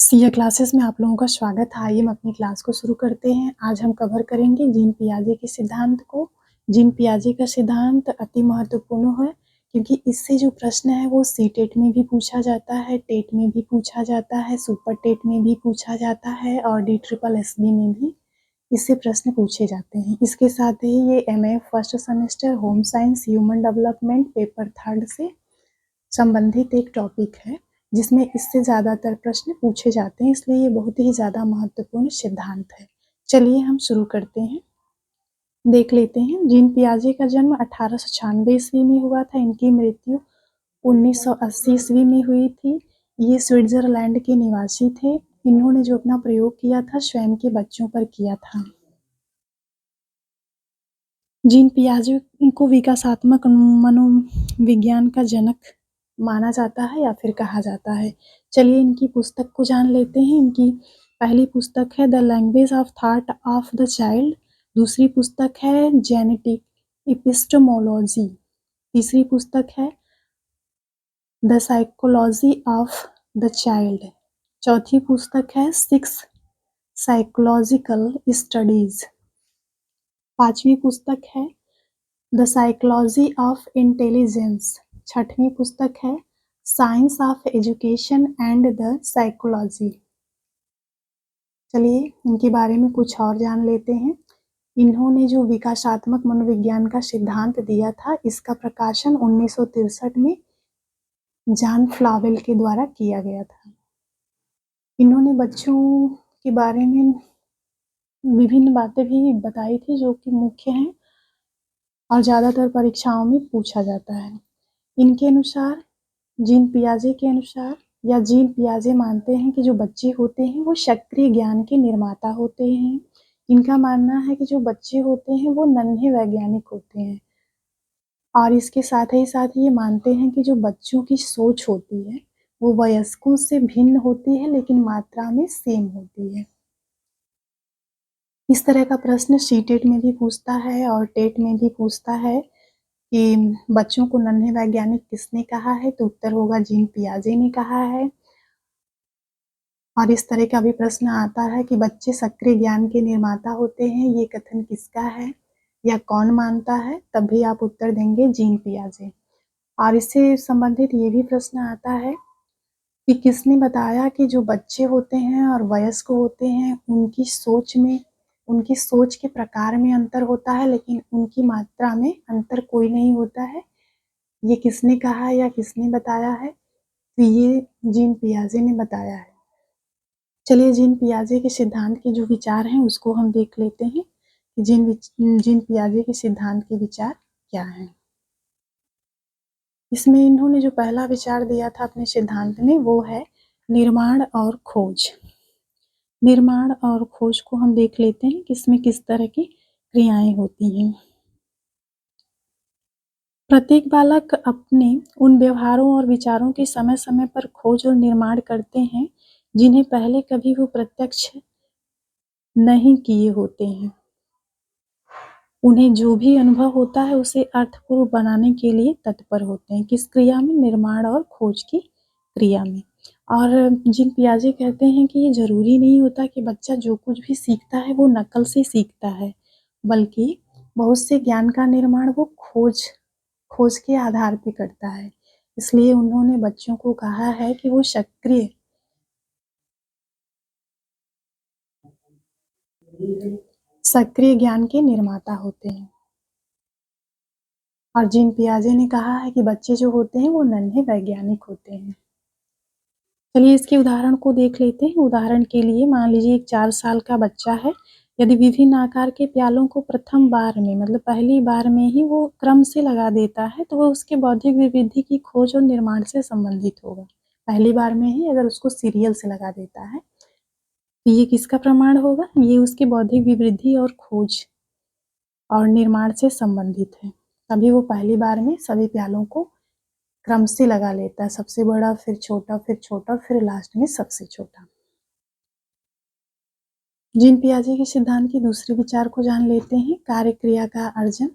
Siya classes में आप लोगों का स्वागत है। आइए हम अपनी क्लास को शुरू करते हैं। आज हम कवर करेंगे जीन पियाजे के सिद्धांत को। जीन पियाजे का सिद्धांत अति महत्वपूर्ण है क्योंकि इससे जो प्रश्न है वो सीटेट में भी पूछा जाता है, टेट में भी पूछा जाता है, सुपर टेट में भी पूछा जाता है और DSSB में भी इससे प्रश्न पूछे जाते हैं। इसके साथ ही ये MA first semester home science human development paper 3 से संबंधित एक टॉपिक है जिसमें इससे ज़्यादातर प्रश्न पूछे जाते हैं, इसलिए ये बहुत ही ज़्यादा महत्वपूर्ण सिद्धांत है। चलिए हम शुरू करते हैं। देख लेते हैं। जीन पियाजे का जन्म 1896 ईस्वी में हुआ था। इनकी मृत्यु 1980 ईस्वी में हुई थी। ये स्विट्जरलैंड के निवासी थे। इन्होंने जो अपना प्रयोग किया था स्वयं के बच्चों पर किया था। जीन पियाजे को विकासात्मक मनोविज्ञान का जनक माना जाता है या फिर कहा जाता है। चलिए इनकी पुस्तक को जान लेते हैं। इनकी पहली पुस्तक है the language of thought of the child, दूसरी पुस्तक है जेनेटिक एपिस्टेमोलॉजी, तीसरी पुस्तक है the psychology of the child, चौथी पुस्तक है 6 साइकोलॉजिकल स्टडीज, पांचवी पुस्तक है द साइकोलॉजी ऑफ इंटेलिजेंस, छठवीं पुस्तक है science of education and the psychology. चलिए इनके बारे में कुछ और जान लेते हैं। इन्होंने जो विकासात्मक मनोविज्ञान का सिद्धांत दिया था, इसका प्रकाशन 1963 में जॉन फ्लावेल के द्वारा किया गया था। इन्होंने बच्चों के बारे में विभिन्न बातें भी बताई थी जो कि मुख्य हैं और ज़्यादातर परीक्षाओं में पूछा जाता है। इनके अनुसार, जीन पियाजे के अनुसार या जीन पियाजे मानते हैं कि जो बच्चे होते हैं वो सक्रिय ज्ञान के निर्माता होते हैं। इनका मानना है कि जो बच्चे होते हैं वो नन्हे वैज्ञानिक होते हैं और इसके साथ ही ये मानते हैं कि जो बच्चों की सोच होती है वो वयस्कों से भिन्न होती है लेकिन मात्रा में सेम होती है। इस तरह का प्रश्न सीटेट में भी पूछता है और टेट में भी पूछता है कि बच्चों को नन्हे वैज्ञानिक किसने कहा है, तो उत्तर होगा जीन पियाजे ने कहा है। और इस तरह का भी प्रश्न आता है कि बच्चे सक्रिय ज्ञान के निर्माता होते हैं, ये कथन किसका है या कौन मानता है, तब भी आप उत्तर देंगे जीन पियाजे। और इससे संबंधित ये भी प्रश्न आता है कि किसने बताया कि जो बच्चे होते हैं और वयस्क होते हैं उनकी सोच के प्रकार में अंतर होता है लेकिन उनकी मात्रा में अंतर कोई नहीं होता है। ये किसने कहा या किसने बताया है, तो ये जीन पियाजे ने बताया है। चलिए जीन पियाजे के सिद्धांत के जो विचार हैं उसको हम देख लेते हैं कि जीन पियाजे के सिद्धांत के विचार क्या हैं। इसमें इन्होंने जो पहला विचार दिया था अपने सिद्धांत में वो है निर्माण और खोज। निर्माण और खोज को हम देख लेते हैं कि इसमें किस तरह की क्रियाएं होती हैं। प्रत्येक बालक अपने उन व्यवहारों और विचारों की समय समय पर खोज और निर्माण करते हैं जिन्हें पहले कभी वो प्रत्यक्ष नहीं किए होते हैं। उन्हें जो भी अनुभव होता है उसे अर्थपूर्ण बनाने के लिए तत्पर होते हैं। किस क्रिया में? निर्माण और खोज की क्रिया में। और जीन पियाजे कहते हैं कि ये ज़रूरी नहीं होता कि बच्चा जो कुछ भी सीखता है वो नकल से सीखता है, बल्कि बहुत से ज्ञान का निर्माण वो खोज के आधार पे करता है। इसलिए उन्होंने बच्चों को कहा है कि वो सक्रिय ज्ञान के निर्माता होते हैं। और जीन पियाजे ने कहा है कि बच्चे जो होते हैं वो नन्हे वैज्ञानिक होते हैं। चलिए इसके उदाहरण को देख लेते हैं। उदाहरण के लिए मान लीजिए एक 4 साल का बच्चा है। यदि विभिन्न आकार के प्यालों को प्रथम बार में मतलब पहली बार में ही वो क्रम से लगा देता है तो वो उसके बौद्धिक विवृद्धि की खोज और निर्माण से संबंधित होगा। पहली बार में ही अगर उसको सीरियल से लगा देता है तो ये किसका प्रमाण होगा? ये उसकी बौद्धिक विवृद्धि और खोज और निर्माण से संबंधित है। तभी वो पहली बार में सभी प्यालों को क्रम से लगा लेता है, सबसे बड़ा फिर छोटा फिर लास्ट में सबसे छोटा। जीन पियाजे के सिद्धांत के दूसरे विचार को जान लेते हैं, कार्य क्रिया का अर्जन।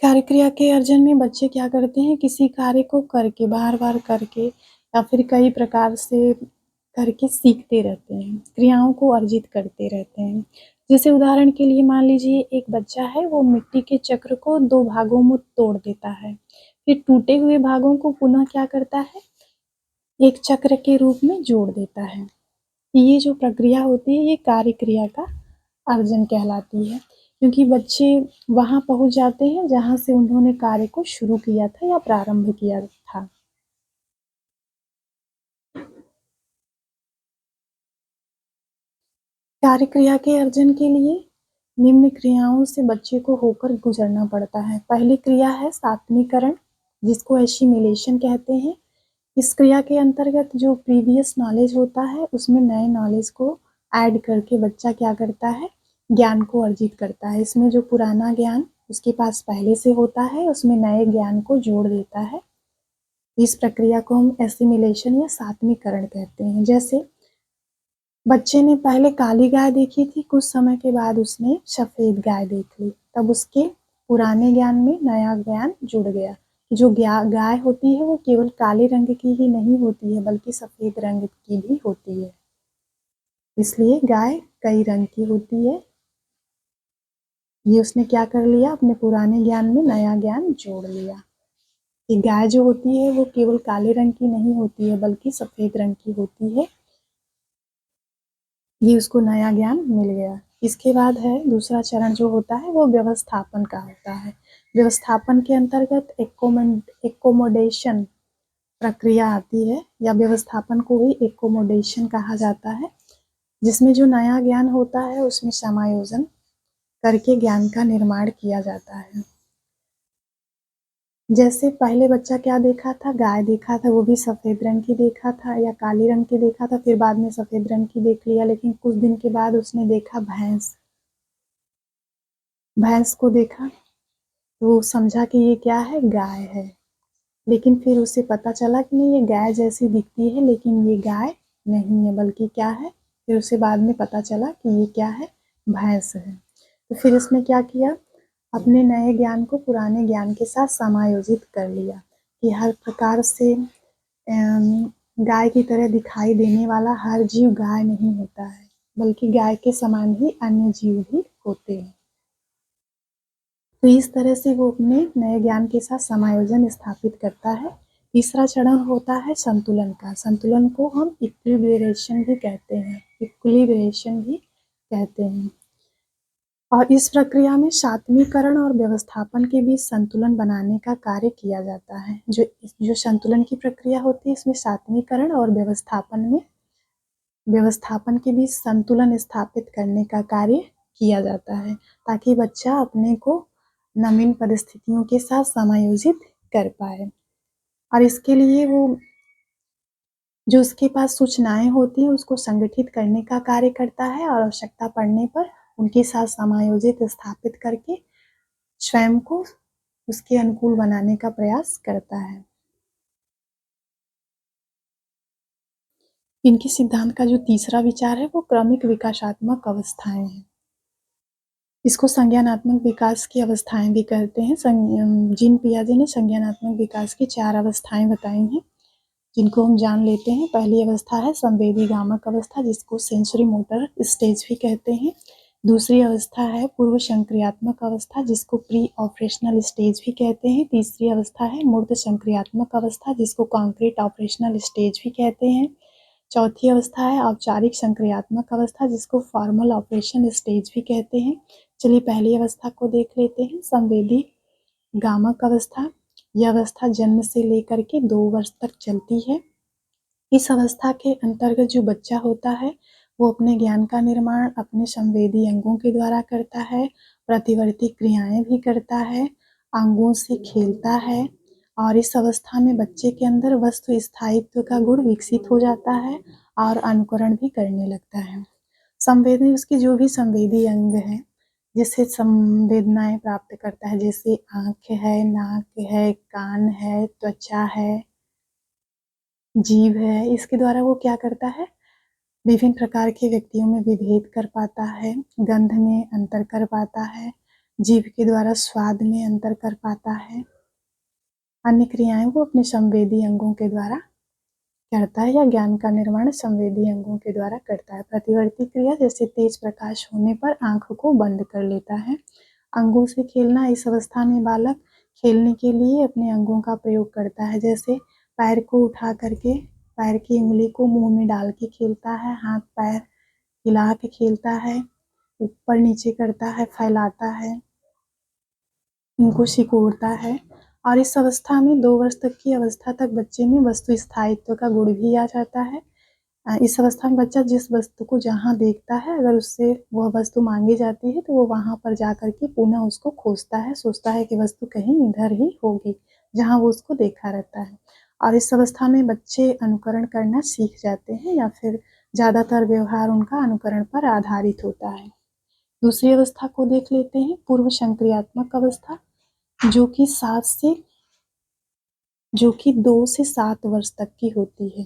कार्यक्रिया के अर्जन में बच्चे क्या करते हैं, किसी कार्य को करके, बार-बार करके या फिर कई प्रकार से करके सीखते रहते हैं, क्रियाओं को अर्जित करते रहते हैं। जैसे उदाहरण के लिए मान लीजिए एक बच्चा है, वो मिट्टी के चक्र को 2 भागों में तोड़ देता है, फिर टूटे हुए भागों को पुनः क्या करता है, एक चक्र के रूप में जोड़ देता है। ये जो प्रक्रिया होती है, ये कार्य क्रिया का अर्जन कहलाती है, क्योंकि बच्चे वहाँ पहुँच जाते हैं जहाँ से उन्होंने कार्य को शुरू किया था या प्रारंभ किया था। कार्य क्रिया के अर्जन के लिए निम्न क्रियाओं से बच्चे को होकर गुजरना पड़ता है। पहली क्रिया है सात्मीकरण, जिसको एसिमिलेशन कहते हैं। इस क्रिया के अंतर्गत जो प्रीवियस नॉलेज होता है, उसमें नए नॉलेज को ऐड करके बच्चा क्या करता है, ज्ञान को अर्जित करता है। इसमें जो पुराना ज्ञान उसके पास पहले से होता है, उसमें नए ज्ञान को जोड़ देता है। इस प्रक्रिया को हम एसिमिलेशन या सात्मीकरण कहते हैं। जैसे बच्चे ने पहले काली गाय देखी थी, कुछ समय के बाद उसने सफ़ेद गाय देख ली, तब उसके पुराने ज्ञान में नया ज्ञान जुड़ गया। जो गाय होती है वो केवल काले रंग की ही नहीं होती है, बल्कि सफ़ेद रंग की भी होती है। इसलिए गाय कई रंग की होती है। ये उसने क्या कर लिया, अपने पुराने ज्ञान में नया ज्ञान जोड़ लिया। ये गाय जो होती है वो केवल काले रंग की नहीं होती है, बल्कि सफ़ेद रंग की होती है। ये उसको नया ज्ञान मिल गया। इसके बाद है दूसरा चरण जो होता है वो व्यवस्थापन का होता है। व्यवस्थापन के अंतर्गत एक्कोमोडेशन प्रक्रिया आती है, या व्यवस्थापन को ही एक्कोमोडेशन कहा जाता है, जिसमें जो नया ज्ञान होता है उसमें समायोजन करके ज्ञान का निर्माण किया जाता है। जैसे पहले बच्चा क्या देखा था, गाय देखा था, वो भी सफ़ेद रंग की देखा था या काले रंग की देखा था, फिर बाद में सफ़ेद रंग की देख लिया, लेकिन कुछ दिन के बाद उसने देखा भैंस। भैंस को देखा तो वो समझा कि ये क्या है, गाय है। लेकिन फिर उसे पता चला कि नहीं, ये गाय जैसी दिखती है, लेकिन ये गाय नहीं है, बल्कि क्या है, फिर उसे बाद में पता चला कि ये क्या है, भैंस है। तो फिर इसने क्या किया, अपने नए ज्ञान को पुराने ज्ञान के साथ समायोजित कर लिया कि हर प्रकार से गाय की तरह दिखाई देने वाला हर जीव गाय नहीं होता है, बल्कि गाय के समान ही अन्य जीव भी होते हैं। तो इस तरह से वो अपने नए ज्ञान के साथ समायोजन स्थापित करता है। तीसरा चरण होता है संतुलन का। संतुलन को हम इक्विलिब्रेशन भी कहते हैं, इक्विलिब्रेशन भी कहते हैं। और इस प्रक्रिया में सात्मीकरण और व्यवस्थापन के बीच संतुलन बनाने का कार्य किया जाता है। जो संतुलन की प्रक्रिया होती है, इसमें सात्मीकरण और व्यवस्थापन के बीच संतुलन स्थापित करने का कार्य किया जाता है, ताकि बच्चा अपने को नवीन परिस्थितियों के साथ समायोजित कर पाए। और इसके लिए वो जो उसके पास सूचनाएं होती हैं उसको संगठित करने का कार्य करता है, और आवश्यकता पड़ने पर उनके साथ समायोजित स्थापित करके स्वयं को उसके अनुकूल बनाने का प्रयास करता है। इनके सिद्धांत का जो तीसरा विचार है वो क्रमिक विकासात्मक अवस्थाएं हैं। इसको संज्ञानात्मक विकास की अवस्थाएं भी कहते हैं। जीन पियाजे ने संज्ञानात्मक विकास की 4 अवस्थाएं बताई हैं, जिनको हम जान लेते हैं। पहली अवस्था है संवेदी गामक अवस्था, जिसको सेंसरी मोटर स्टेज भी कहते हैं। दूसरी अवस्था है पूर्व संक्रियात्मक अवस्था, जिसको प्री ऑपरेशनल स्टेज भी कहते हैं। तीसरी अवस्था है मूर्त संक्रियात्मक अवस्था, जिसको कॉन्क्रीट ऑपरेशनल स्टेज भी कहते हैं। चौथी अवस्था है औपचारिक संक्रियात्मक अवस्था, जिसको फॉर्मल ऑपरेशन स्टेज भी कहते हैं। चलिए पहली अवस्था को देख लेते हैं, संवेदी गामक अवस्था। यह अवस्था जन्म से लेकर के 2 वर्ष तक चलती है। इस अवस्था के अंतर्गत जो बच्चा होता है वो अपने ज्ञान का निर्माण अपने संवेदी अंगों के द्वारा करता है, प्रतिवर्ती क्रियाएं भी करता है, अंगों से खेलता है, और इस अवस्था में बच्चे के अंदर वस्तु स्थायित्व का गुण विकसित हो जाता है और अनुकरण भी करने लगता है। संवेदी उसके जो भी संवेदी अंग हैं जिससे संवेदनाएं प्राप्त करता है, जैसे आँख है, नाक है, कान है, त्वचा है, जीभ है, इसके द्वारा वो क्या करता है, विभिन्न प्रकार के व्यक्तियों में विभेद कर पाता है, गंध में अंतर कर पाता है, जीभ के द्वारा स्वाद में अंतर कर पाता है। अन्य क्रियाएं वो अपने संवेदी अंगों के द्वारा करता है या ज्ञान का निर्माण संवेदी अंगों के द्वारा करता है। प्रतिवर्ती क्रिया जैसे तेज प्रकाश होने पर आंख को बंद कर लेता है। अंगों से खेलना, इस अवस्था में बालक खेलने के लिए अपने अंगों का प्रयोग करता है, जैसे पैर को उठा करके पैर की उंगली को मुंह में डाल के खेलता है, हाथ पैर हिला के खेलता है, ऊपर नीचे करता है, फैलाता है, इनको सिकोड़ता है। और इस अवस्था में 2 वर्ष तक की अवस्था तक बच्चे में वस्तु स्थायित्व का गुण भी आ जाता है। इस अवस्था में बच्चा जिस वस्तु को जहाँ देखता है, अगर उससे वह वस्तु मांगी जाती है तो वो वहाँ पर जा कर के पुनः उसको खोजता है, सोचता है कि वस्तु कहीं इधर ही होगी जहाँ वो उसको देखा रहता है। और इस अवस्था में बच्चे अनुकरण करना सीख जाते हैं या फिर ज़्यादातर व्यवहार उनका अनुकरण पर आधारित होता है। दूसरी अवस्था को देख लेते हैं, पूर्व संक्रियात्मक अवस्था, जो कि 2 से 7 वर्ष तक की होती है।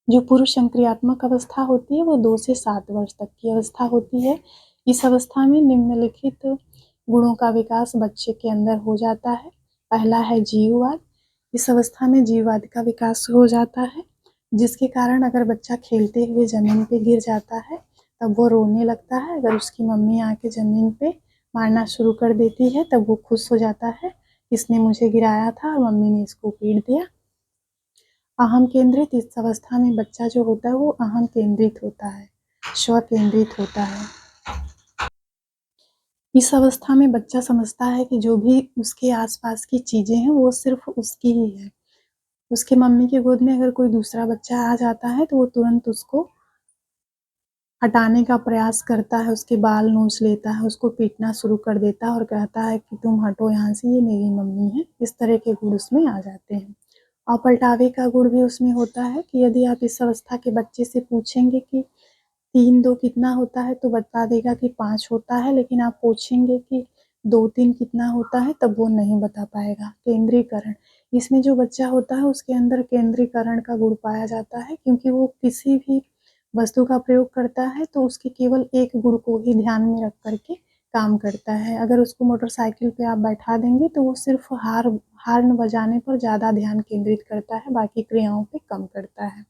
जो पूर्व संक्रियात्मक अवस्था होती है वो 2 से 7 वर्ष तक की अवस्था होती है। इस अवस्था में निम्नलिखित गुणों का विकास बच्चे के अंदर हो जाता है। पहला है जीववाद। इस अवस्था में जीववाद का विकास हो जाता है, जिसके कारण अगर बच्चा खेलते हुए जमीन पे गिर जाता है तब वो रोने लगता है। अगर उसकी मम्मी आके जमीन पे मारना शुरू कर देती है तब वो खुश हो जाता है, इसने मुझे गिराया था और मम्मी ने इसको पीट दिया। अहम केंद्रित, इस अवस्था में बच्चा जो होता है वो अहम केंद्रित होता है, स्व केंद्रित होता है। इस अवस्था में बच्चा समझता है कि जो भी उसके आसपास की चीजें हैं वो सिर्फ उसकी ही है। उसके मम्मी की गोद में अगर कोई दूसरा बच्चा आ जाता है तो वो तुरंत उसको हटाने का प्रयास करता है, उसके बाल नोच लेता है, उसको पीटना शुरू कर देता है और कहता है कि तुम हटो यहाँ से, ये मेरी मम्मी है। इस तरह के गुण उसमें आ जाते हैं। और पलटावे का गुण भी उसमें होता है कि यदि आप इस अवस्था के बच्चे से पूछेंगे कि 3-2 कितना होता है तो बता देगा कि 5 होता है, लेकिन आप पूछेंगे कि 2-3 कितना होता है तब वो नहीं बता पाएगा। केंद्रीकरण, इसमें जो बच्चा होता है उसके अंदर केंद्रीकरण का गुण पाया जाता है, क्योंकि वो किसी भी वस्तु का प्रयोग करता है तो उसके केवल एक गुण को ही ध्यान में रख करके काम करता है। अगर उसको मोटरसाइकिल पे आप बैठा देंगे तो वो सिर्फ हार्न बजाने पर ज़्यादा ध्यान केंद्रित करता है, बाकी क्रियाओं पे कम करता है।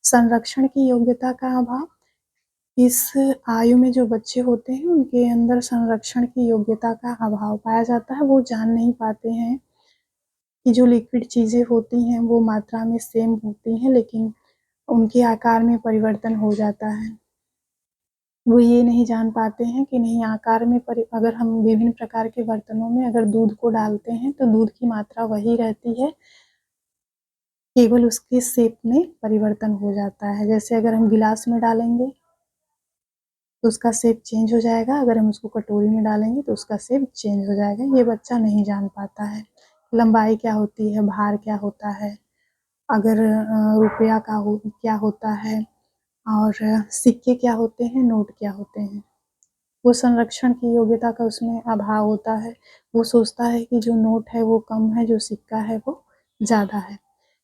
संरक्षण की योग्यता का अभाव, इस आयु में जो बच्चे होते हैं उनके अंदर संरक्षण की योग्यता का अभाव पाया जाता है। वो जान नहीं पाते हैं कि जो लिक्विड चीज़ें होती हैं वो मात्रा में सेम होती हैं, लेकिन उनके आकार में परिवर्तन हो जाता है। वो ये नहीं जान पाते हैं कि नहीं, आकार में अगर हम विभिन्न प्रकार के बर्तनों में अगर दूध को डालते हैं तो दूध की मात्रा वही रहती है, केवल उसके शेप में परिवर्तन हो जाता है। जैसे अगर हम गिलास में डालेंगे तो उसका शेप चेंज हो जाएगा, अगर हम उसको कटोरी में डालेंगे तो उसका शेप चेंज हो जाएगा। ये बच्चा नहीं जान पाता है। लंबाई क्या होती है, भार क्या होता है, अगर रुपया क्या होता है, और सिक्के क्या होते हैं, नोट क्या होते हैं। वो संरक्षण की योग्यता का उसमें अभाव होता है। वो सोचता है कि जो नोट है वो कम है, जो सिक्का है वो ज़्यादा है।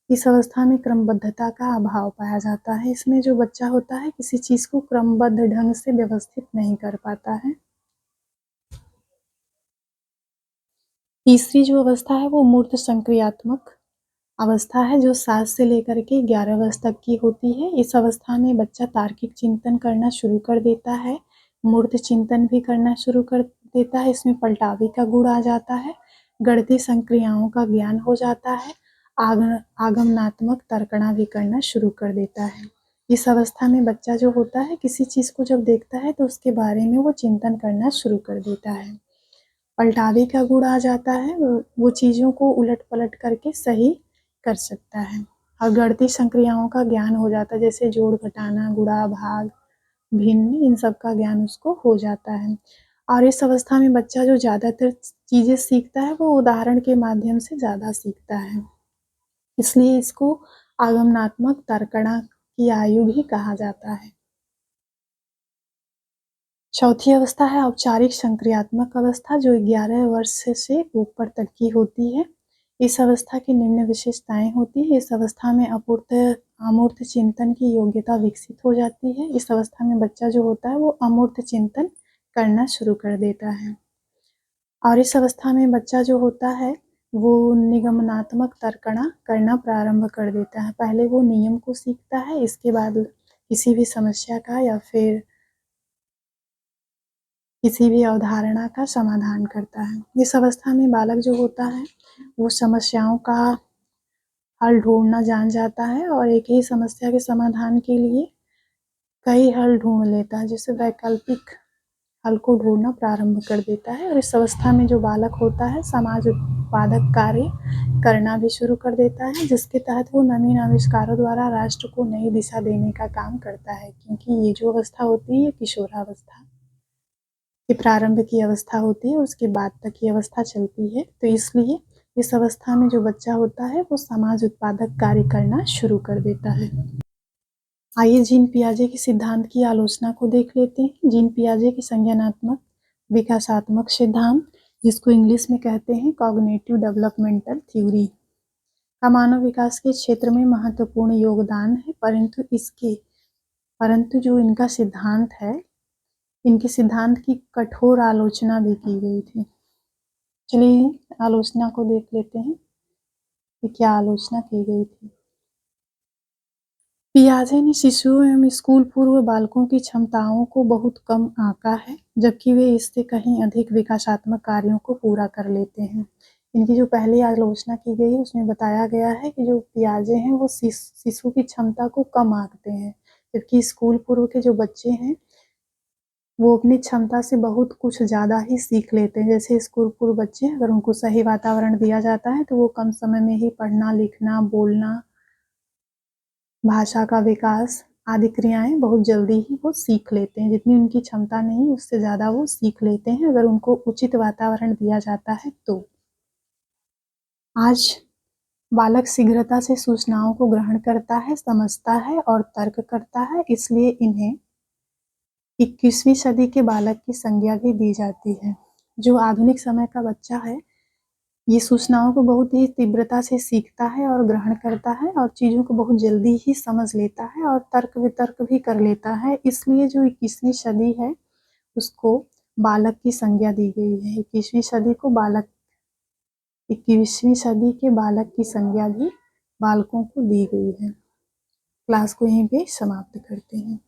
इस अवस्था में क्रमबद्धता का अभाव पाया जाता है। इसमें जो बच्चा होता है किसी चीज़ को क्रमबद्ध ढंग से व्यवस्थित नहीं कर पाता है। तीसरी जो अवस्था है वो मूर्त संक्रियात्मक अवस्था है, जो 7 से लेकर के 11 वर्ष तक की होती है। इस अवस्था में बच्चा तार्किक चिंतन करना शुरू कर देता है, मूर्त चिंतन भी करना शुरू कर देता है। इसमें पलटावे का गुण आ जाता है, गणितीय संक्रियाओं का ज्ञान हो जाता है, आगमनात्मक तर्कणा भी करना शुरू कर देता है। इस अवस्था में बच्चा जो होता है किसी चीज़ को जब देखता है तो उसके बारे में वो चिंतन करना शुरू कर देता है। पलटावे का गुण आ जाता है, वो चीज़ों को उलट-पलट करके सही कर सकता है। और गणितीय संक्रियाओं का ज्ञान हो जाता है, जैसे जोड़, घटाना, गुणा, भाग, भिन्न, इन सब का ज्ञान उसको हो जाता है। और इस अवस्था में बच्चा जो ज़्यादातर चीज़ें सीखता है वो उदाहरण के माध्यम से ज़्यादा सीखता है, इसलिए इसको आगमनात्मक तर्कणा की आयु भी कहा जाता है। चौथी अवस्था है औपचारिक संक्रियात्मक अवस्था, जो 11 वर्ष से ऊपर तक की होती है। इस अवस्था की निम्न विशेषताएं होती है। इस अवस्था में अमूर्त चिंतन की योग्यता विकसित हो जाती है। इस अवस्था में बच्चा जो होता है वो अमूर्त चिंतन करना शुरू कर देता है। और इस अवस्था में बच्चा जो होता है वो निगमनात्मक तर्कणा करना प्रारंभ कर देता है। पहले वो नियम को सीखता है, इसके बाद किसी भी समस्या का या फिर किसी भी अवधारणा का समाधान करता है। इस अवस्था में बालक जो होता है वो समस्याओं का हल ढूँढना जान जाता है और एक ही समस्या के समाधान के लिए कई हल ढूँढ लेता है, जिससे वैकल्पिक हल को ढूँढना प्रारंभ कर देता है। और इस अवस्था में जो बालक होता है समाज उत्पादक कार्य करना भी शुरू कर देता है, जिसके तहत वो नवीन आविष्कारों द्वारा राष्ट्र को नई दिशा देने का काम करता है। क्योंकि ये जो अवस्था होती है किशोरावस्था की प्रारंभ की अवस्था होती है, उसके बाद तक की अवस्था चलती है, तो इसलिए इस अवस्था में जो बच्चा होता है वो समाज उत्पादक कार्य करना शुरू कर देता है। आइए जीन पियाजे के सिद्धांत की आलोचना को देख लेते हैं। जीन पियाजे की संज्ञानात्मक विकासात्मक सिद्धांत, जिसको इंग्लिश में कहते हैं कॉग्निटिव डेवलपमेंटल थ्योरी, का मानव विकास के क्षेत्र में महत्वपूर्ण योगदान है, परंतु जो इनका सिद्धांत है, इनके सिद्धांत की कठोर आलोचना भी की गई थी। चलिए आलोचना को देख लेते हैं कि क्या आलोचना की गई थी। पियाजे ने शिशुओं एवं स्कूल पूर्व बालकों की क्षमताओं को बहुत कम आंका है, जबकि वे इससे कहीं अधिक विकासात्मक कार्यों को पूरा कर लेते हैं। इनकी जो पहली आलोचना की गई उसमें बताया गया है कि जो पियाजे हैं वो शिशु की क्षमता को कम आंकते हैं, जबकि स्कूल पूर्व के जो बच्चे हैं वो अपनी क्षमता से बहुत कुछ ज़्यादा ही सीख लेते हैं। जैसे स्कूल पूर्व बच्चे अगर उनको सही वातावरण दिया जाता है तो वो कम समय में ही पढ़ना, लिखना, बोलना, भाषा का विकास आदि क्रियाएं बहुत जल्दी ही वो सीख लेते हैं। जितनी उनकी क्षमता नहीं उससे ज़्यादा वो सीख लेते हैं अगर उनको उचित वातावरण दिया जाता है तो। आज बालक शीघ्रता से सूचनाओं को ग्रहण करता है, समझता है और तर्क करता है, इसलिए इन्हें 21वीं सदी के बालक की संज्ञा भी दी जाती है। जो आधुनिक समय का बच्चा है ये सूचनाओं को बहुत ही तीव्रता से सीखता है और ग्रहण करता है और चीज़ों को बहुत जल्दी ही समझ लेता है और तर्क वितर्क भी कर लेता है। इसलिए जो 21वीं सदी है उसको बालक की संज्ञा दी गई है। 21वीं सदी के बालक की संज्ञा भी बालकों को दी गई है। क्लास को यहीं पे समाप्त करते हैं।